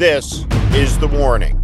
This is the warning.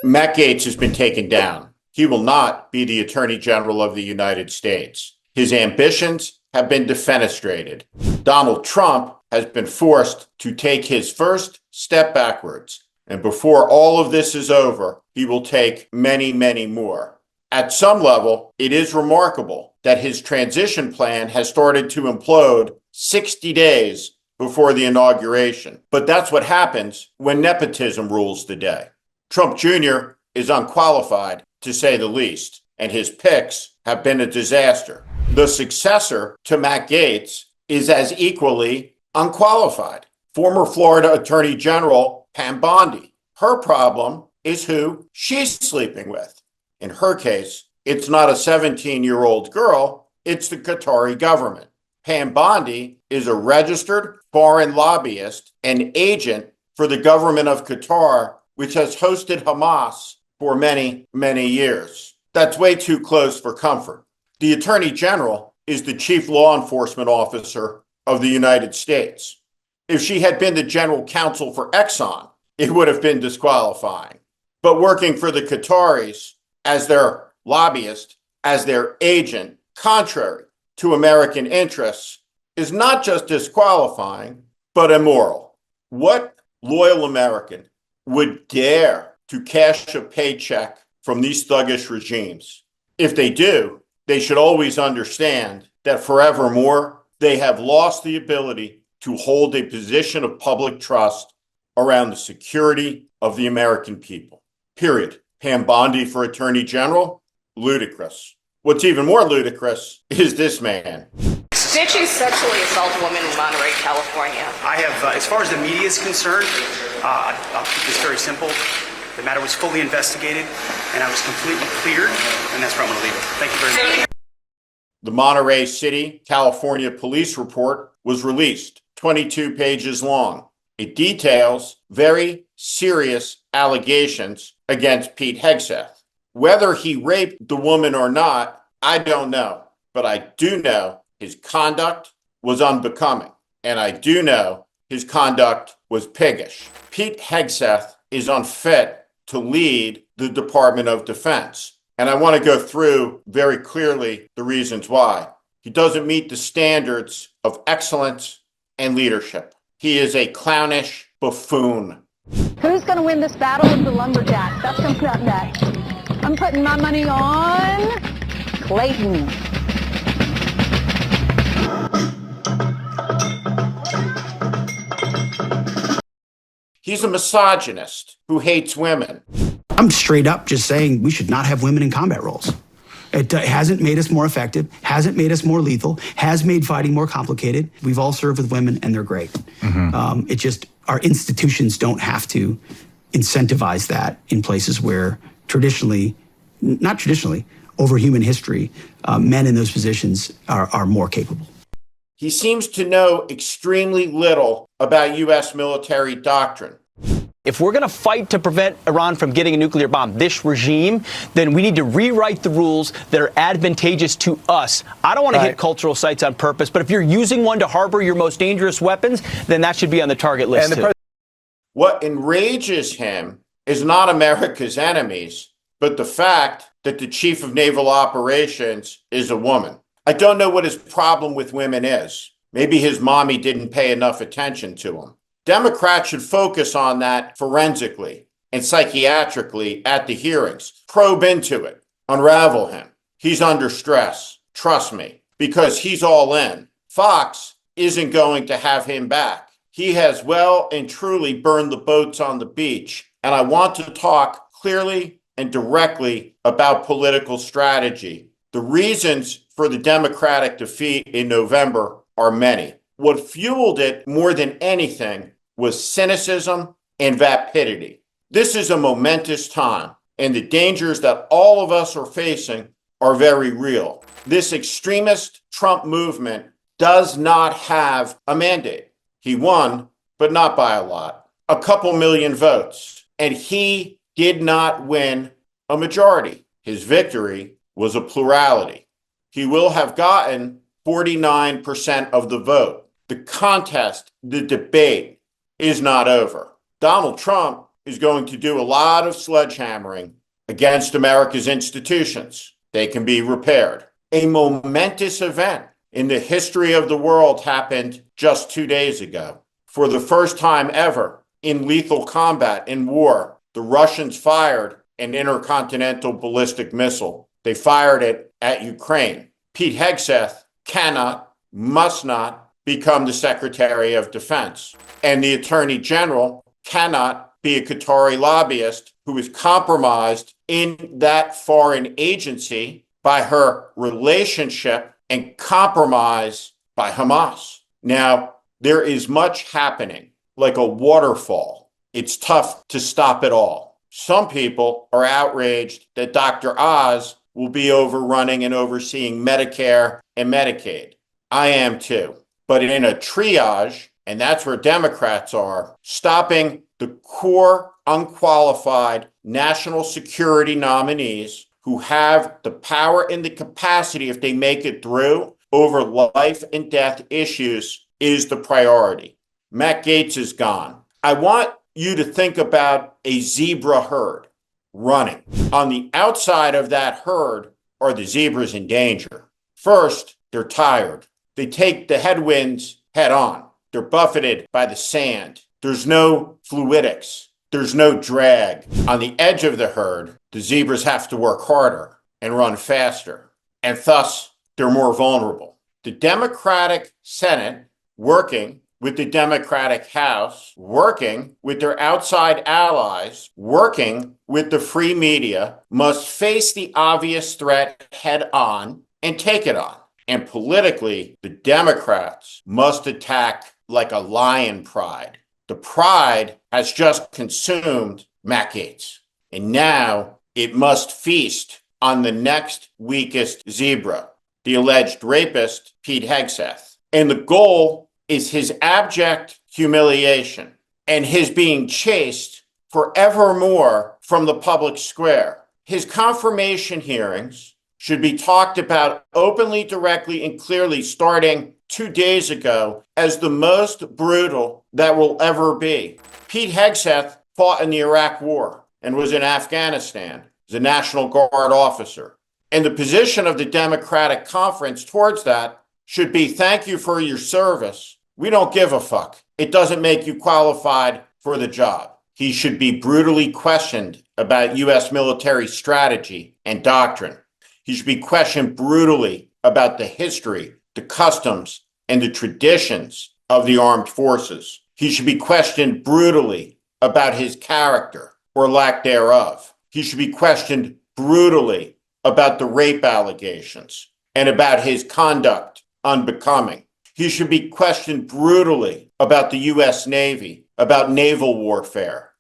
Matt Gaetz has been taken down. He will not be the Attorney General of the United States. His ambitions have been defenestrated. Donald Trump has been forced to take his first step backwards. And before all of this is over, he will take many, many more. At some level, it is remarkable that his transition plan has started to implode 60 days before the inauguration. But that's what happens when nepotism rules the day. Trump Jr. is unqualified, to say the least, and his picks have been a disaster. The successor to Matt Gaetz is as equally unqualified. Former Florida Attorney General Pam Bondi. Her problem is who she's sleeping with. In her case, it's not a 17-year-old girl, it's the Qatari government. Pam Bondi is a registered foreign lobbyist and agent for the government of Qatar, which has hosted Hamas for many, many years. That's way too close for comfort. The Attorney General is the chief law enforcement officer of the United States. If she had been the general counsel for Exxon, it would have been disqualifying. But working for the Qataris as their lobbyist, as their agent, contrary to American interests, is not just disqualifying, but immoral. What loyal American would dare to cash a paycheck from these thuggish regimes? If they do, they should always understand that forevermore, they have lost the ability to hold a position of public trust around the security of the American people. Period. Pam Bondi for Attorney General? Ludicrous. What's even more ludicrous is this man. Did you sexually assault a woman in Monterey, California? I have, as far as the media is concerned, I'll keep this very simple. The matter was fully investigated, and I was completely cleared, and that's where I'm going to leave it. Thank you very much. The Monterey City, California police report was released, 22 pages long. It details very serious allegations against Pete Hegseth. Whether he raped the woman or not, I don't know. But I do know his conduct was unbecoming. And I do know his conduct was piggish. Pete Hegseth is unfit to lead the Department of Defense. And I want to go through very clearly the reasons why. He doesn't meet the standards of excellence and leadership. He is a clownish buffoon. Who's going to win this battle of the lumberjacks? That's coming up next. I'm putting my money on Clayton. He's a misogynist who hates women. I'm straight up just saying we should not have women in combat roles. It hasn't made us more effective, hasn't made us more lethal, has made fighting more complicated. We've all served with women, and they're great. It just, our institutions don't have to incentivize that in places where not traditionally, over human history, men in those positions are more capable. He seems to know extremely little about U.S. military doctrine. If we're going to fight to prevent Iran from getting a nuclear bomb, this regime, then we need to rewrite the rules that are advantageous to us. I don't want to hit cultural sites on purpose, but if you're using one to harbor your most dangerous weapons, then that should be on the target list too. What enrages him is not America's enemies, but the fact that the chief of naval operations is a woman. I don't know what his problem with women is. Maybe his mommy didn't pay enough attention to him. Democrats should focus on that forensically and psychiatrically at the hearings. Probe into it. Unravel him. He's under stress. Trust me, because he's all in. Fox isn't going to have him back. He has well and truly burned the boats on the beach. And I want to talk clearly and directly about political strategy. The reasons for the Democratic defeat in November are many. What fueled it more than anything was cynicism and vapidity. This is a momentous time, and the dangers that all of us are facing are very real. This extremist Trump movement does not have a mandate. He won, but not by a lot, a couple million votes, and he did not win a majority. His victory was a plurality. He will have gotten 49% of the vote. The contest, the debate is not over. Donald Trump is going to do a lot of sledgehammering against America's institutions. They can be repaired. A momentous event in the history of the world happened just 2 days ago. For the first time ever in lethal combat, in war, the Russians fired an intercontinental ballistic missile. They fired it at Ukraine. Pete Hegseth cannot, must not become the Secretary of Defense. And the Attorney General cannot be a Qatari lobbyist who is compromised in that foreign agency by her relationship and compromise by Hamas. Now, there is much happening, like a waterfall. It's tough to stop it all. Some people are outraged that Dr. Oz will be overrunning and overseeing Medicare and Medicaid. I am too. But in a triage, and that's where Democrats are, stopping the core, unqualified national security nominees who have the power and the capacity, if they make it through, over life and death issues is the priority. Matt Gaetz is gone. I want you to think about a zebra herd running. On the outside of that herd are the zebras in danger. First, they're tired. They take the headwinds head on. They're buffeted by the sand. There's no fluidics. There's no drag. On the edge of the herd, the zebras have to work harder and run faster, and thus they're more vulnerable. The Democratic Senate, working with the Democratic House, working with their outside allies, working with the free media, must face the obvious threat head on and take it on. And politically, the Democrats must attack like a lion pride. The pride has just consumed Matt Gaetz, and now it must feast on the next weakest zebra, the alleged rapist, Pete Hegseth. And the goal is his abject humiliation and his being chased forevermore from the public square. His confirmation hearings should be talked about openly, directly, and clearly starting 2 days ago as the most brutal that will ever be. Pete Hegseth fought in the Iraq War and was in Afghanistan as a National Guard officer. And the position of the Democratic Conference towards that should be, thank you for your service. We don't give a fuck. It doesn't make you qualified for the job. He should be brutally questioned about U.S. military strategy and doctrine. He should be questioned brutally about the history, the customs, and the traditions of the armed forces. He should be questioned brutally about his character or lack thereof. He should be questioned brutally about the rape allegations and about his conduct unbecoming. He should be questioned brutally about the U.S. Navy, about naval warfare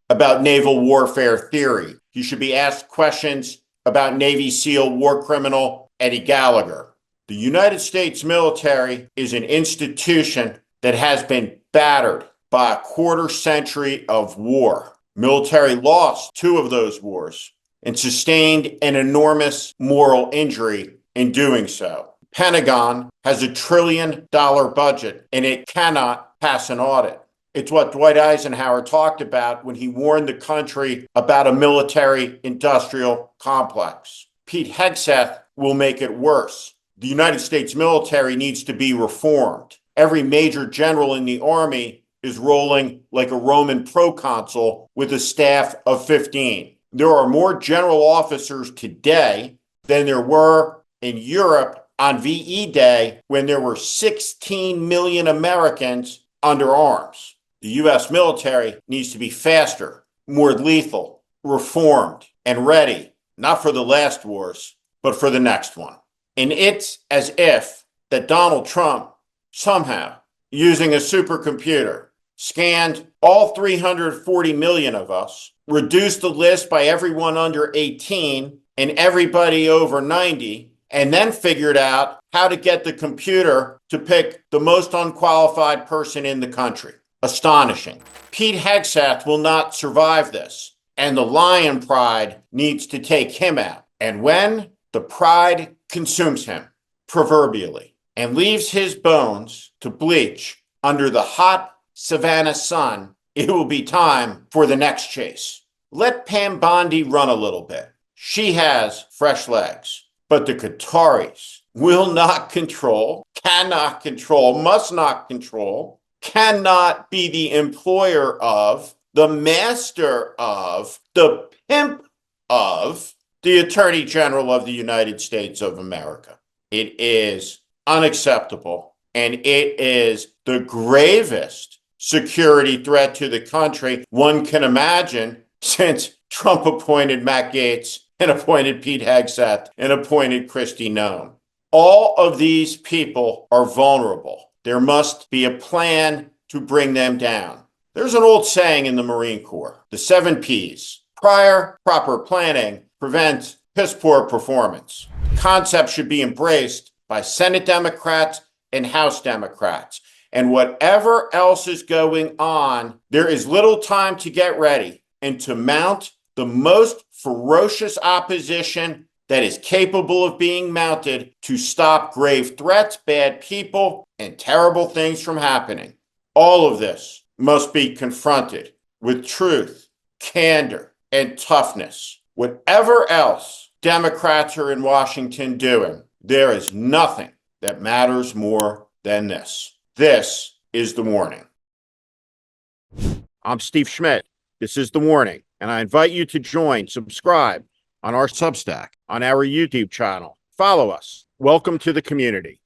theory. He should be asked questions about Navy SEAL war criminal Eddie Gallagher. The United States military is an institution that has been battered by a quarter century of war. Military lost 2 of those wars and sustained an enormous moral injury in doing so. Pentagon has $1 trillion budget and it cannot pass an audit. It's what Dwight Eisenhower talked about when he warned the country about a military-industrial complex. Pete Hegseth will make it worse. The United States military needs to be reformed. Every major general in the Army is rolling like a Roman proconsul with a staff of 15. There are more general officers today than there were in Europe on VE Day when there were 16 million Americans under arms. The U.S. military needs to be faster, more lethal, reformed, and ready, not for the last wars, but for the next one. And it's as if that Donald Trump somehow, using a supercomputer, scanned all 340 million of us, reduced the list by everyone under 18 and everybody over 90, and then figured out how to get the computer to pick the most unqualified person in the country. Astonishing. Pete Hegseth will not survive this, and the lion pride needs to take him out. And when the pride consumes him, proverbially, and leaves his bones to bleach under the hot Savannah sun, it will be time for the next chase. Let Pam Bondi run a little bit. She has fresh legs. But the Qataris will not control, cannot control, must not control, cannot be the employer of, the master of, the pimp of the Attorney General of the United States of America. It is unacceptable, and it is the gravest security threat to the country one can imagine since Trump appointed Matt Gaetz and appointed Pete Hegseth and appointed Kristi Noem. All of these people are vulnerable. There must be a plan to bring them down. There's an old saying in the Marine Corps, the 7 Ps. Prior, proper planning prevents piss poor performance. The concept should be embraced by Senate Democrats and House Democrats. And whatever else is going on, there is little time to get ready and to mount the most ferocious opposition that is capable of being mounted to stop grave threats, bad people, and terrible things from happening. All of this must be confronted with truth, candor, and toughness. Whatever else Democrats are in Washington doing, there is nothing that matters more than this. This is The Warning. I'm Steve Schmidt. This is The Warning, and I invite you to subscribe on our Substack, on our YouTube channel. Follow us. Welcome to the community.